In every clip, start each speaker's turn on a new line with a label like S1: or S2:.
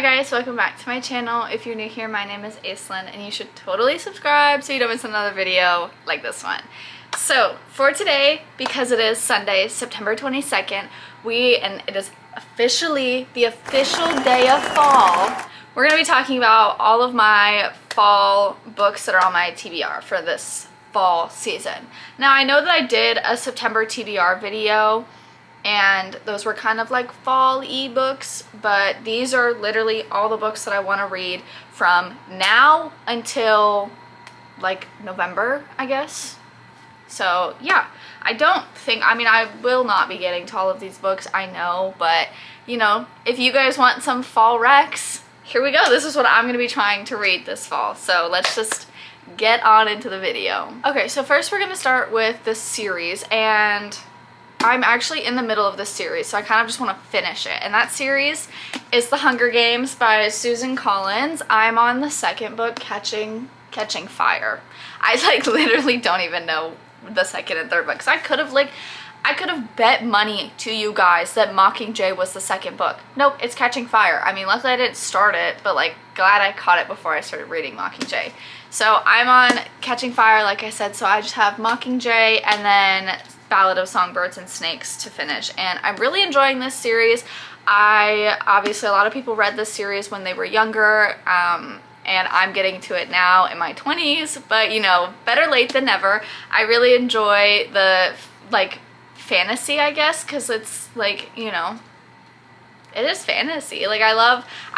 S1: Hi guys, welcome back to my channel. If you're new here, my name is Aislinn and you should totally subscribe so you don't miss another video like this one. So for today, because it is Sunday, September 22nd, and it is officially the official day of fall, we're going to be talking about all of my fall books that are on my TBR for this fall season. Now I know that I did a September TBR video and those were kind of like fall ebooks, but these are literally all the books that I want to read from now until like November, I guess. So yeah, I will not be getting to all of these books, I know, but you know, if you guys want some fall recs, here we go. This is what I'm going to be trying to read this fall. So let's just get on into the video. Okay, so first we're going to start with this series, and I'm actually in the middle of this series, so I kind of just want to finish it. And that series is The Hunger Games by Susan Collins. I'm on the second book, Catching Fire. I like literally don't even know the second and third books. I could have bet money to you guys that Mockingjay was the second book. Nope, it's Catching Fire. I mean, luckily I didn't start it, but like glad I caught it before I started reading Mockingjay. So I'm on Catching Fire, like I said, so I just have Mockingjay and then Ballad of Songbirds and Snakes to finish, and I'm really enjoying this series. Obviously a lot of people read this series when they were younger, and I'm getting to it now in my 20s, but you know, better late than never. I really enjoy the like fantasy, I guess, because it's like, you know, it is fantasy. Like I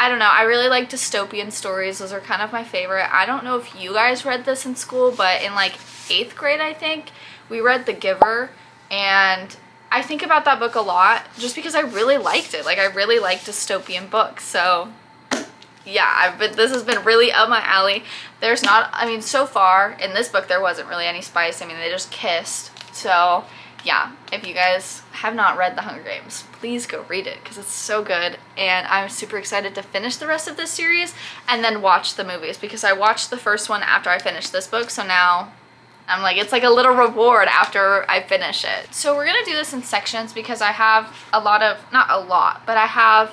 S1: don't know, I really like dystopian stories. Those are kind of my favorite. I don't know if you guys read this in school, but in like 8th grade, I think, we read The Giver, and I think about that book a lot just because I really liked it. Like I really like dystopian books. So yeah, this has been really up my alley. There's not, I mean, so far in this book there wasn't really any spice. I mean, they just kissed. So yeah, if you guys have not read The Hunger Games, please go read it because it's so good, and I'm super excited to finish the rest of this series and then watch the movies, because I watched the first one after I finished this book, so now I'm like, it's like a little reward after I finish it. So we're gonna do this in sections because I have not a lot, but I have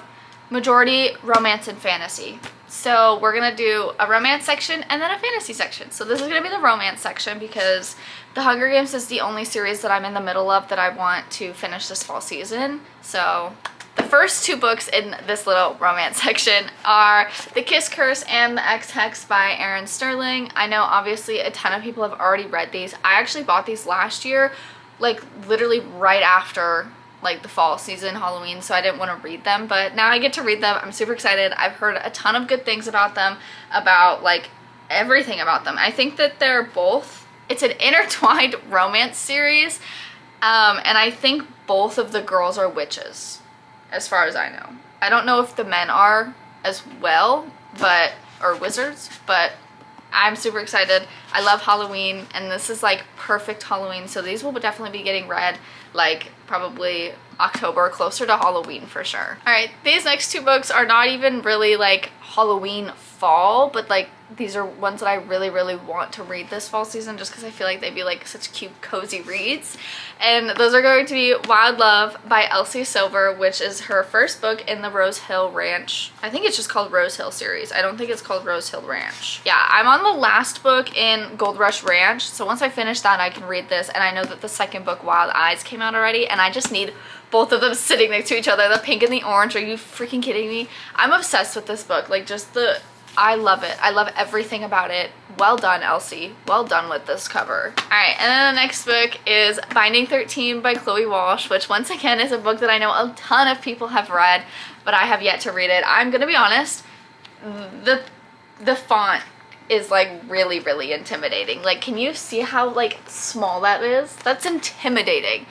S1: majority romance and fantasy. So we're gonna do a romance section and then a fantasy section. So this is gonna be the romance section because The Hunger Games is the only series that I'm in the middle of that I want to finish this fall season. So the first two books in this little romance section are The Kiss Curse and The Ex-Hex by Erin Sterling. I know obviously a ton of people have already read these. I actually bought these last year, like literally right after like the fall season, Halloween, so I didn't want to read them, but now I get to read them. I'm super excited. I've heard a ton of good things about them, about like everything about them. I think that they're both, it's an intertwined romance series, and I think both of the girls are witches, as far as I know. I don't know if the men are as well, or wizards, but I'm super excited. I love Halloween, and this is like perfect Halloween, so these will definitely be getting read like probably October, closer to Halloween for sure. Alright, these next two books are not even really like Halloween fall, but like these are ones that I really want to read this fall season just because I feel like they'd be like such cute cozy reads. And those are going to be Wild Love by Elsie Silver, which is her first book in the Rose Hill Ranch. I think it's just called Rose Hill series. I don't think it's called Rose Hill Ranch. Yeah, I'm on the last book in Gold Rush Ranch, so once I finish that I can read this, and I know that the second book, Wild Eyes, came out already, and I just need both of them sitting next to each other, the pink and the orange. Are you freaking kidding me? I'm obsessed with this book. Like I love it. I love everything about it. Well done, Elsie. Well done with this cover. Alright, and then the next book is Binding 13 by Chloe Walsh, which once again is a book that I know a ton of people have read, but I have yet to read it. I'm gonna be honest, the font is like really intimidating. Like, can you see how like small that is? That's intimidating.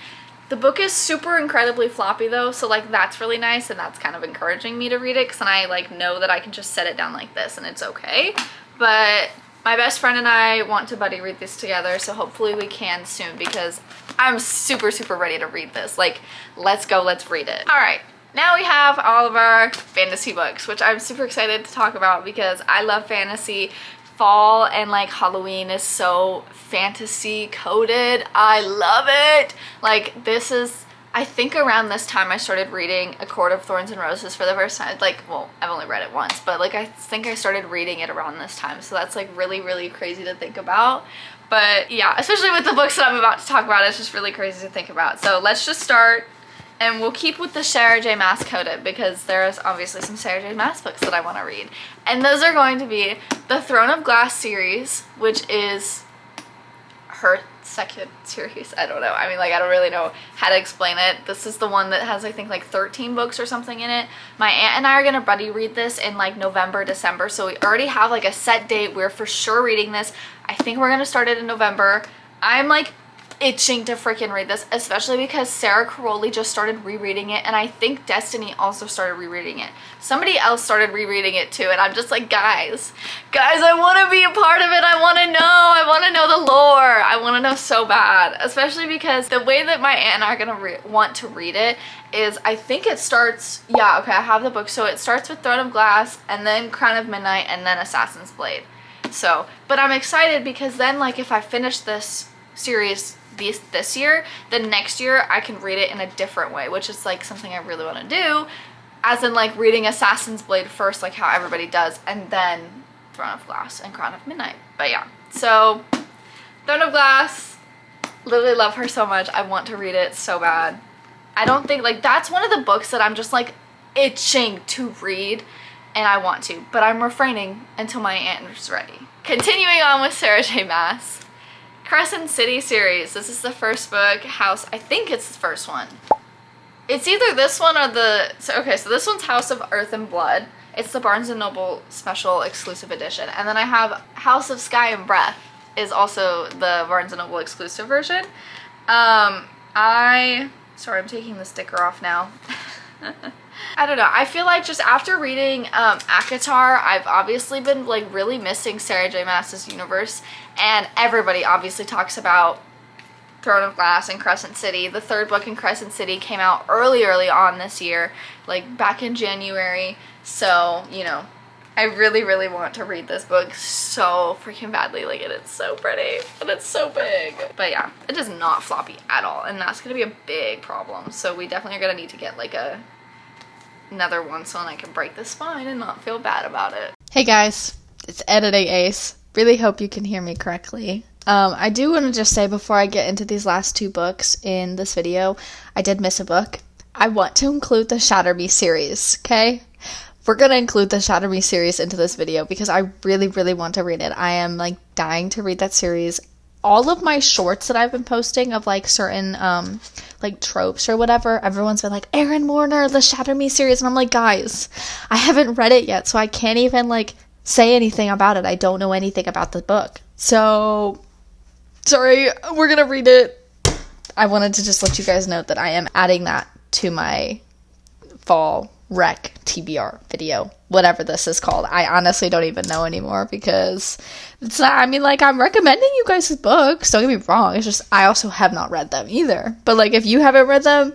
S1: The book is super incredibly floppy though, so like that's really nice, and that's kind of encouraging me to read it because then I like know that I can just set it down like this and it's okay. But my best friend and I want to buddy read this together, so hopefully we can soon because I'm super ready to read this. Like, let's go, let's read it. Alright, now we have all of our fantasy books, which I'm super excited to talk about because I love fantasy. Fall and like Halloween is so fantasy coded. I love it. Like this is, I think around this time I started reading A Court of Thorns and Roses for the first time. Like, well, I've only read it once, but like I think I started reading it around this time. So that's like really, really crazy to think about. But yeah, especially with the books that I'm about to talk about, it's just really crazy to think about. So let's just start, and we'll keep with the Sarah J Maas coded because there's obviously some Sarah J Maas books that I want to read. And those are going to be the Throne of Glass series, which is her second series. I don't know. I mean, like, I don't really know how to explain it. This is the one that has, I think, like 13 books or something in it. My aunt and I are gonna buddy read this in like November, December, so we already have like a set date. We're for sure reading this. I think we're gonna start it in November. I'm like itching to freaking read this, especially because Sarah Caroli just started rereading it, and I think Destiny also started rereading it. Somebody else started rereading it too, and I'm just like, guys, I want to be a part of it. I want to know the lore. I want to know so bad, especially because the way that my aunt and I are gonna want to read it is, I think it starts, yeah, okay, I have the book, so it starts with Throne of Glass, and then Crown of Midnight, and then Assassin's Blade. So, but I'm excited because then, like, if I finish this series this year, the next year I can read it in a different way, which is like something I really want to do, as in like reading Assassin's Blade first, like how everybody does, and then Throne of Glass and Crown of Midnight. But yeah, so Throne of Glass, literally love her so much. I want to read it so bad. I don't think, like, that's one of the books that I'm just like itching to read, and I want to, but I'm refraining until my aunt is ready. Continuing on with Sarah J Maas, Crescent City series. This is the first book. House, I think it's the first one. It's either this one or the, so this one's House of Earth and Blood. It's the Barnes & Noble special exclusive edition. And then I have House of Sky and Breath is also the Barnes & Noble exclusive version. Sorry, I'm taking the sticker off now. I don't know. I feel like just after reading ACOTAR, I've obviously been like really missing Sarah J Maas's universe, and everybody obviously talks about Throne of Glass and Crescent City. The third book in Crescent City came out early on this year, like back in January. So, you know, I really, really want to read this book so freaking badly. Like, it's so pretty and it's so big. But yeah, it is not floppy at all, and that's gonna be a big problem. So we definitely are gonna need to get like another one so I can break the spine and not feel bad about it. Hey guys, it's Editing Ace. Really hope you can hear me correctly. I do want to just say before I get into these last two books in this video, I did miss a book. I want to include the Shatter Me series, okay? We're going to include the Shatter Me series into this video because I really, really want to read it. I am like dying to read that series. All of my shorts that I've been posting of like certain like tropes or whatever, everyone's been like, Erin Warner, the Shatter Me series, and I'm like, guys, I haven't read it yet, so I can't even like say anything about it. I don't know anything about the book, so sorry, we're gonna read it. I wanted to just let you guys know that I am adding that to my fall rec TBR video, whatever this is called. I honestly don't even know anymore because it's not, I mean, like, I'm recommending you guys books, don't get me wrong, it's just I also have not read them either. But like, if you haven't read them,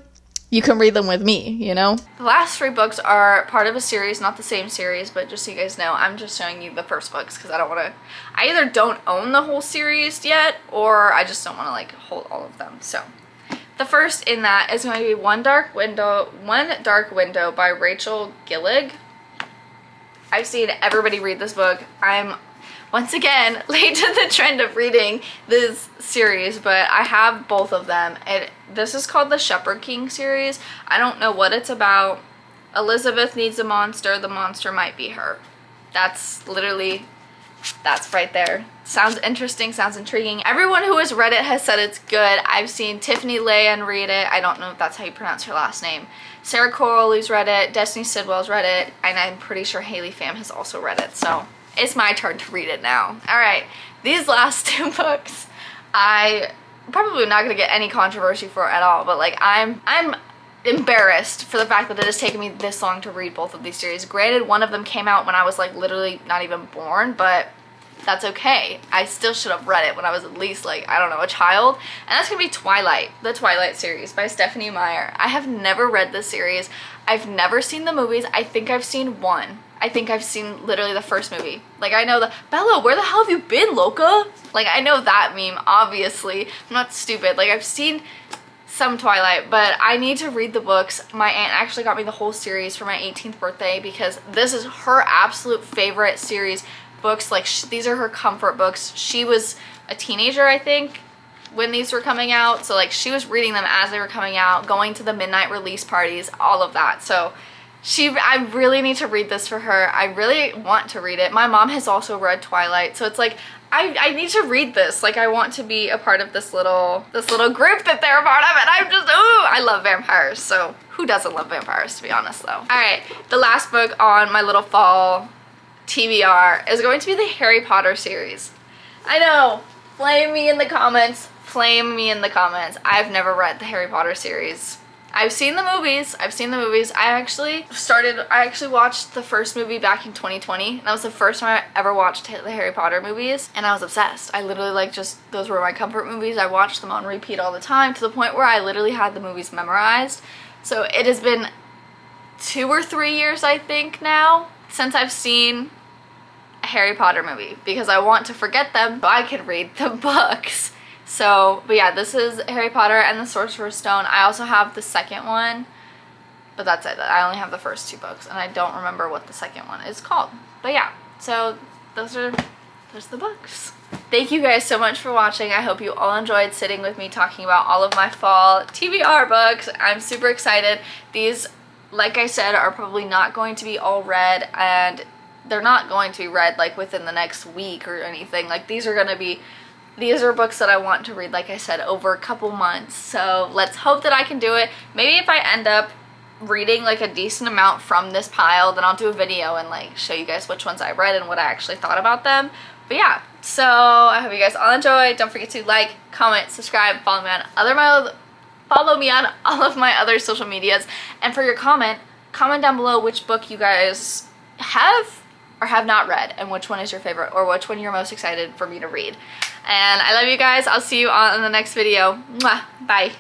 S1: you can read them with me, you know? The last three books are part of a series, not the same series, but just so you guys know, I'm just showing you the first books because I don't want to, I either don't own the whole series yet, or I just don't want to like hold all of them. So the first in that is going to be One Dark Window by Rachel Gillig. I've seen everybody read this book. I'm, once again, late to the trend of reading this series, but I have both of them. This is called the Shepherd King series. I don't know what it's about. Elizabeth needs a monster. The monster might be her. That's literally, that's right there. Sounds interesting, sounds intriguing. Everyone who has read it has said it's good. I've seen Tiffany Layan read it. I don't know if that's how you pronounce her last name. Sarah Caroli's read it. Destiny Sidwell's read it. And I'm pretty sure Haley Pham has also read it. So it's my turn to read it now. Alright, these last two books, I probably not going to get any controversy for at all. But like, I'm embarrassed for the fact that it has taken me this long to read both of these series. Granted, one of them came out when I was like literally not even born, but that's okay. I still should have read it when I was at least like, I don't know, a child. And that's gonna be Twilight, the Twilight series by Stephenie Meyer. I have never read this series. I've never seen the movies. I think I've seen one. I think I've seen literally the first movie. Like, I know the, Bella, where the hell have you been, Loca? Like, I know that meme, obviously. I'm not stupid. Like, I've seen some Twilight, but I need to read the books. My aunt actually got me the whole series for my 18th birthday because this is her absolute favorite series books. Like these are her comfort books. She was a teenager, I think, when these were coming out, so like she was reading them as they were coming out, going to the midnight release parties, all of that. So I really need to read this for her. I really want to read it. My mom has also read Twilight, so it's like I need to read this. Like I want to be a part of this little group that they're a part of, and I'm just, ooh, I love vampires. So who doesn't love vampires, to be honest though? All right, the last book on my little fall TBR is going to be the Harry Potter series. I know, flame me in the comments. Flame me in the comments. I've never read the Harry Potter series. I've seen the movies. I actually watched the first movie back in 2020. That was the first time I ever watched the Harry Potter movies, and I was obsessed. I literally those were my comfort movies. I watched them on repeat all the time to the point where I literally had the movies memorized. So it has been 2 or 3 years, I think now, since I've seen a Harry Potter movie because I want to forget them so I can read the books. So, but yeah, this is Harry Potter and the Sorcerer's Stone. I also have the second one, but that's it. I only have the first 2 books, and I don't remember what the second one is called. But yeah, so those are the books. Thank you guys so much for watching. I hope you all enjoyed sitting with me talking about all of my fall TBR books. I'm super excited. These, like I said, are probably not going to be all read, and they're not going to be read like within the next week or anything. Like these are books that I want to read, like I said, over a couple months. So let's hope that I can do it. Maybe if I end up reading like a decent amount from this pile, then I'll do a video and like show you guys which ones I read and what I actually thought about them. But yeah, so I hope you guys all enjoyed. Don't forget to like, comment, subscribe, follow me on all of my other social medias. And for your comment down below which book you guys have or have not read, and which one is your favorite, or which one you're most excited for me to read. And I love you guys. I'll see you on the next video. Mwah. Bye.